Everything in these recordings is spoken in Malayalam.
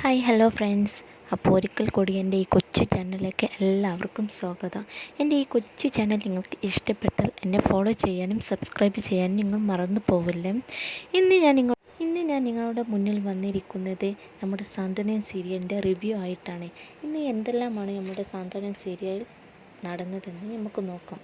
Hi hello friends. അപ്പോൾ ഒരിക്കൽ കൂടി എൻ്റെ ഈ കൊച്ചു ചാനലിലേക്ക് എല്ലാവർക്കും സ്വാഗതം. എൻ്റെ ഈ കൊച്ചു ചാനൽ നിങ്ങൾക്ക് ഇഷ്ടപ്പെട്ടാൽ എന്നെ ഫോളോ ചെയ്യാനും സബ്സ്ക്രൈബ് ചെയ്യാനും നിങ്ങൾ മറന്നു പോവില്ല. ഇന്ന് ഞാൻ നിങ്ങളുടെ മുന്നിൽ വന്നിരിക്കുന്നത് നമ്മുടെ സാന്ത്വനം സീരിയലിൻ്റെ റിവ്യൂ ആയിട്ടാണ്. ഇന്ന് എന്തെല്ലാമാണ് നമ്മുടെ സാന്ത്വനം സീരിയൽ നടന്നതെന്ന് നമുക്ക് നോക്കാം.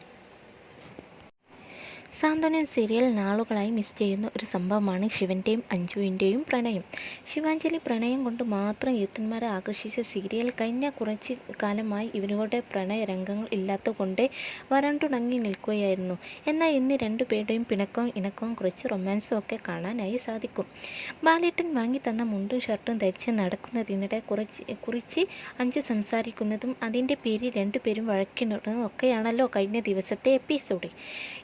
സാന്ത്വനം സീരിയൽ നാളുകളായി മിസ് ചെയ്യുന്ന ഒരു സംഭവമാണ് ശിവൻ്റെയും അഞ്ജുവിൻ്റെയും പ്രണയം. ശിവാഞ്ജലി പ്രണയം കൊണ്ട് മാത്രം യൂത്തന്മാരെ ആകർഷിച്ച സീരിയൽ കഴിഞ്ഞ കുറച്ച് കാലമായി ഇവരുടെ പ്രണയ രംഗങ്ങൾ ഇല്ലാത്തതുകൊണ്ട് വരണ്ടുണങ്ങി നിൽക്കുകയായിരുന്നു. എന്നാൽ ഇന്ന് രണ്ടുപേരുടെയും പിണക്കവും ഇണക്കവും കുറച്ച് റൊമാൻസും ഒക്കെ കാണാനായി സാധിക്കും. ബാലേട്ടൻ വാങ്ങി തന്ന മുണ്ടും ഷർട്ടും ധരിച്ച് നടക്കുന്നതിനിടെ കുറിച്ച് അഞ്ജു സംസാരിക്കുന്നതും അതിൻ്റെ പേരിൽ രണ്ടുപേരും വഴക്കിടുന്നതും ഒക്കെയാണല്ലോ കഴിഞ്ഞ ദിവസത്തെ എപ്പിസോഡ്.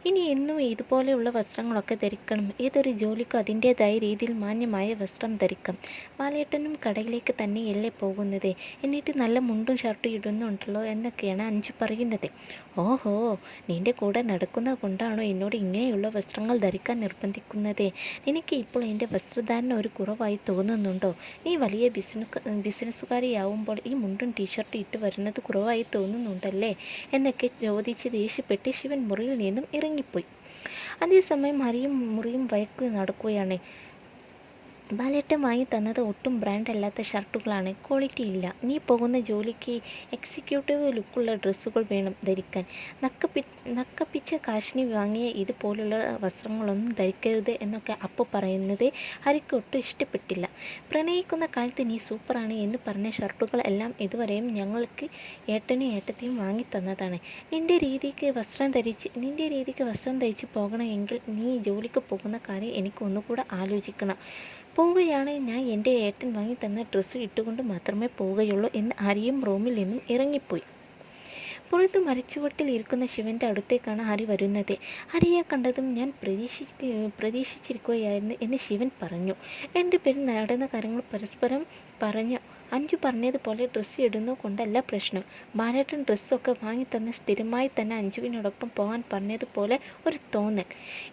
ഇനി എന്നും ഇതുപോലെയുള്ള വസ്ത്രങ്ങളൊക്കെ ധരിക്കണം. ഏതൊരു ജോലിക്കും അതിൻ്റേതായ രീതിയിൽ മാന്യമായ വസ്ത്രം ധരിക്കാം. ബാലേട്ടനും കടയിലേക്ക് തന്നെയല്ലേ പോകുന്നത്, എന്നിട്ട് നല്ല മുണ്ടും ഷർട്ടും ഇടുന്നുണ്ടല്ലോ എന്നൊക്കെയാണ് അഞ്ജു പറയുന്നത്. ഓഹോ, നിൻ്റെ കൂടെ നടക്കുന്നത് കൊണ്ടാണോ എന്നോട് ഇങ്ങനെയുള്ള വസ്ത്രങ്ങൾ ധരിക്കാൻ നിർബന്ധിക്കുന്നത്? നിനക്ക് ഇപ്പോൾ എൻ്റെ വസ്ത്രധാരണ ഒരു കുറവായി തോന്നുന്നുണ്ടോ? നീ വലിയ ബിസിനസ്സുകാരിയാവുമ്പോൾ ഈ മുണ്ടും ടീഷർട്ടും ഇട്ട് വരുന്നത് കുറവായി തോന്നുന്നുണ്ടല്ലേ എന്നൊക്കെ ചോദിച്ച് ദേഷ്യപ്പെട്ട് ശിവൻ മുറിയിൽ നിന്നും ഇറങ്ങിപ്പോയി. അതേസമയം ഹരിയും മുറിയും വഴക്ക് നടക്കുകയാണ്. ബാലേട്ടൻ വാങ്ങി തന്നത് ഒട്ടും ബ്രാൻഡ് അല്ലാത്ത ഷർട്ടുകളാണ്, ക്വാളിറ്റി ഇല്ല. നീ പോകുന്ന ജോലിക്ക് എക്സിക്യൂട്ടീവ് ലുക്കുള്ള ഡ്രസ്സുകൾ വേണം ധരിക്കാൻ. നക്കപ്പിച്ച കാശിനി വാങ്ങിയ ഇതുപോലുള്ള വസ്ത്രങ്ങളൊന്നും ധരിക്കരുത് എന്നൊക്കെ അപ്പു പറയുന്നത് ഹരിക്ക് ഒട്ടും ഇഷ്ടപ്പെട്ടില്ല. പ്രണയിക്കുന്ന കാലത്ത് നീ സൂപ്പറാണ് എന്ന് പറഞ്ഞ ഷർട്ടുകൾ എല്ലാം ഇതുവരെയും ഞങ്ങൾക്ക് ഏട്ടനും ഏട്ടത്തെയും വാങ്ങി തന്നതാണ്. നിൻ്റെ രീതിക്ക് വസ്ത്രം ധരിച്ച് പോകണമെങ്കിൽ നീ ജോലിക്ക് പോകുന്ന കാര്യം എനിക്ക് ഒന്നുകൂടെ ആലോചിക്കണം. പോവുകയാണ് ഞാൻ എൻ്റെ ഏട്ടൻ വാങ്ങി തന്ന ഡ്രസ്സ് ഇട്ടുകൊണ്ട് മാത്രമേ പോവുകയുള്ളൂ എന്ന് ഹരിയും റൂമിൽ നിന്നും ഇറങ്ങിപ്പോയി. പുറത്ത് മരച്ചുവട്ടിൽ ഇരിക്കുന്ന ശിവൻ്റെ അടുത്തേക്കാണ് ഹരി വരുന്നത്. ഹരിയെ കണ്ടതും ഞാൻ പ്രതീക്ഷിച്ചിരിക്കുകയായിരുന്നു എന്ന് ശിവൻ പറഞ്ഞു. രണ്ടുപേരും നടന്ന കാര്യങ്ങൾ പരസ്പരം പറഞ്ഞു. അഞ്ജു പറഞ്ഞതുപോലെ ഡ്രസ്സ് ഇടുന്നത് കൊണ്ടല്ല പ്രശ്നം. ബാലേട്ടൻ ഡ്രസ്സൊക്കെ വാങ്ങി തന്ന സ്ഥിരമായി തന്നെ അഞ്ജുവിനോടൊപ്പം പോകാൻ പറഞ്ഞതുപോലെ ഒരു തോന്നൽ.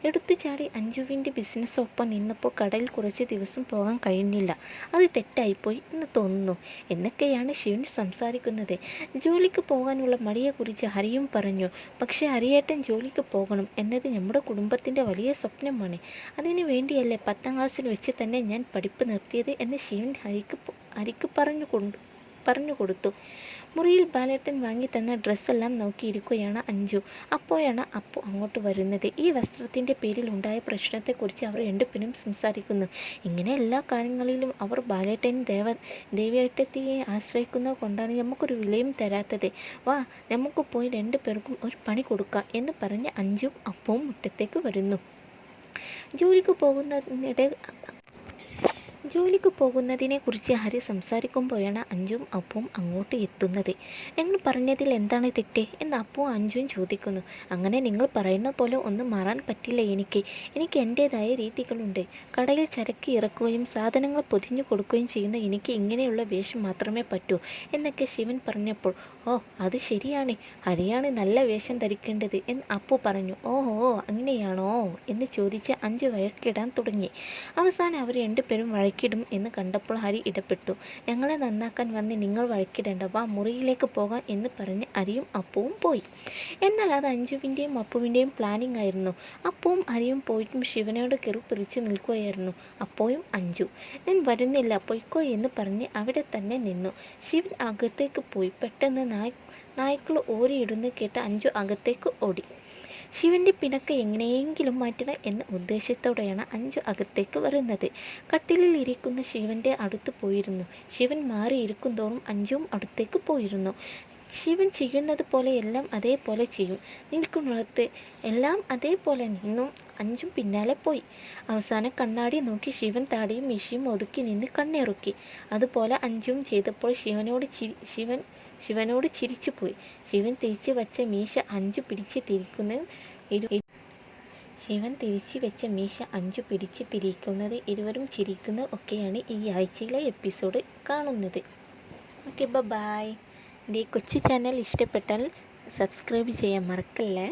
എടുത്തു ചാടി അഞ്ജുവിൻ്റെ ബിസിനസ്സൊപ്പം നിന്നപ്പോൾ കടയിൽ കുറച്ച് ദിവസം പോകാൻ കഴിഞ്ഞില്ല. അത് തെറ്റായിപ്പോയി എന്ന് തോന്നുന്നു എന്നൊക്കെയാണ് ശിവൻ സംസാരിക്കുന്നത്. ജോലിക്ക് പോകാനുള്ള മടിയെക്കുറിച്ച് ഹരിയും പറഞ്ഞു. പക്ഷേ ഹരിയേട്ടൻ ജോലിക്ക് പോകണം എന്നത് നമ്മുടെ കുടുംബത്തിൻ്റെ വലിയ സ്വപ്നമാണ്. അതിനു വേണ്ടിയല്ലേ 10ാം ക്ലാസ്സിൽ വെച്ച് തന്നെ ഞാൻ പഠിപ്പ് നിർത്തിയത് എന്ന് ശിവൻ ഹരിക്ക് പറഞ്ഞു കൊടുത്തു. മുറിയിൽ ബാലേട്ടൻ വാങ്ങി തന്ന ഡ്രസ്സെല്ലാം നോക്കിയിരിക്കുകയാണ് അഞ്ജു. അപ്പോഴാണ് അപ്പു അങ്ങോട്ട് വരുന്നത്. ഈ വസ്ത്രത്തിൻ്റെ പേരിൽ ഉണ്ടായ പ്രശ്നത്തെക്കുറിച്ച് അവർ രണ്ടുപേരും സംസാരിക്കുന്നു. ഇങ്ങനെ എല്ലാ കാര്യങ്ങളിലും അവർ ബാലേട്ടനും ദേവിയേട്ടത്തിയെ ആശ്രയിക്കുന്നത് കൊണ്ടാണ് നമുക്കൊരു വിലയും തരാത്തത്. വാ, നമുക്ക് പോയി രണ്ടുപേർക്കും ഒരു പണി കൊടുക്കാം എന്ന് പറഞ്ഞ് അഞ്ജുവും അപ്പവും മുറ്റത്തേക്ക് വരുന്നു. ജോലിക്ക് പോകുന്നതിനെക്കുറിച്ച് ഹരി സംസാരിക്കുമ്പോഴാണ് അഞ്ജുവും അപ്പുവും അങ്ങോട്ട് എത്തുന്നത്. ഞങ്ങൾ പറഞ്ഞതിൽ എന്താണ് തെറ്റ് എന്ന് അപ്പുവും അഞ്ജുവും ചോദിക്കുന്നു. അങ്ങനെ നിങ്ങൾ പറയുന്ന പോലെ ഒന്നും മാറാൻ പറ്റില്ല. എനിക്ക് എൻ്റേതായ രീതികളുണ്ട്. കടയിൽ ചരക്ക് ഇറക്കുകയും സാധനങ്ങൾ പൊതിഞ്ഞു കൊടുക്കുകയും ചെയ്യുന്ന എനിക്ക് ഇങ്ങനെയുള്ള വേഷം മാത്രമേ പറ്റൂ എന്നൊക്കെ ശിവൻ പറഞ്ഞപ്പോൾ, ഓ അത് ശരിയാണ്, ഹരിയാണ് നല്ല വേഷം ധരിക്കേണ്ടത് എന്ന് അപ്പു പറഞ്ഞു. ഓഹോ, അങ്ങനെയാണോ എന്ന് ചോദിച്ച് അഞ്ജു വഴക്കിടാൻ തുടങ്ങി. അവസാനം അവർ രണ്ടുപേരും വഴക്കിടും എന്ന് കണ്ടപ്പോൾ ഹരി ഇടപെട്ടു. ഞങ്ങളെ നന്നാക്കാൻ വന്ന് നിങ്ങൾ വഴക്കിടേണ്ട, വാ മുറിയിലേക്ക് പോകാം എന്ന് പറഞ്ഞ് ഹരിയും അപ്പുവും പോയി. എന്നാൽ അത് അഞ്ജുവിൻ്റെയും അപ്പുവിൻ്റെയും പ്ലാനിങ് ആയിരുന്നു. അപ്പുവും ഹരിയും പോയിട്ടും ശിവനോട് പിടിച്ച് നിൽക്കുകയായിരുന്നു. അപ്പോഴും അഞ്ജു, ഞാൻ വരുന്നില്ല, പൊയ്ക്കോ എന്ന് പറഞ്ഞ് അവിടെ തന്നെ നിന്നു. ശിവൻ അകത്തേക്ക് പോയി. പെട്ടെന്ന് നായ്ക്കൾ ഓരിയിടുന്നു കേട്ട് അഞ്ജു അകത്തേക്ക് ഓടി. ശിവൻ്റെ പിണക്ക് എങ്ങനെയെങ്കിലും മാറ്റണം എന്ന ഉദ്ദേശത്തോടെയാണ് അഞ്ജു അകത്തേക്ക് വരുന്നത്. കട്ടിലിൽ ഇരിക്കുന്ന ശിവൻ്റെ അടുത്ത് പോയിരുന്നു. ശിവൻ മാറിയിരിക്കും തോറും അഞ്ജുവും അടുത്തേക്ക് പോയിരുന്നു. ശിവൻ ചെയ്യുന്നത് പോലെ എല്ലാം അതേപോലെ ചെയ്യും. നിൽക്കുന്നിടത്ത് എല്ലാം അതേപോലെ നിന്നും അഞ്ജും പിന്നാലെ പോയി. അവസാനം കണ്ണാടി നോക്കി ശിവൻ താടിയും മീശയും ഒതുക്കി നിന്ന് കണ്ണിറുക്കി. അതുപോലെ അഞ്ജുവും ചെയ്തപ്പോൾ ശിവനോട് ചിരിച്ചുപോയി. ശിവൻ തിരിച്ചു വച്ച മീശ അഞ്ജു പിടിച്ച് തിരിക്കുന്നത് ഇരുവരും ചിരിക്കുന്നത് ഒക്കെയാണ് ഈ ആഴ്ചയിലെ എപ്പിസോഡ് കാണുന്നത്. Okay, bye. എൻ്റെ ഈ കൊച്ചു ചാനൽ ഇഷ്ടപ്പെട്ടാൽ സബ്സ്ക്രൈബ് ചെയ്യാൻ മറക്കല്ലേ.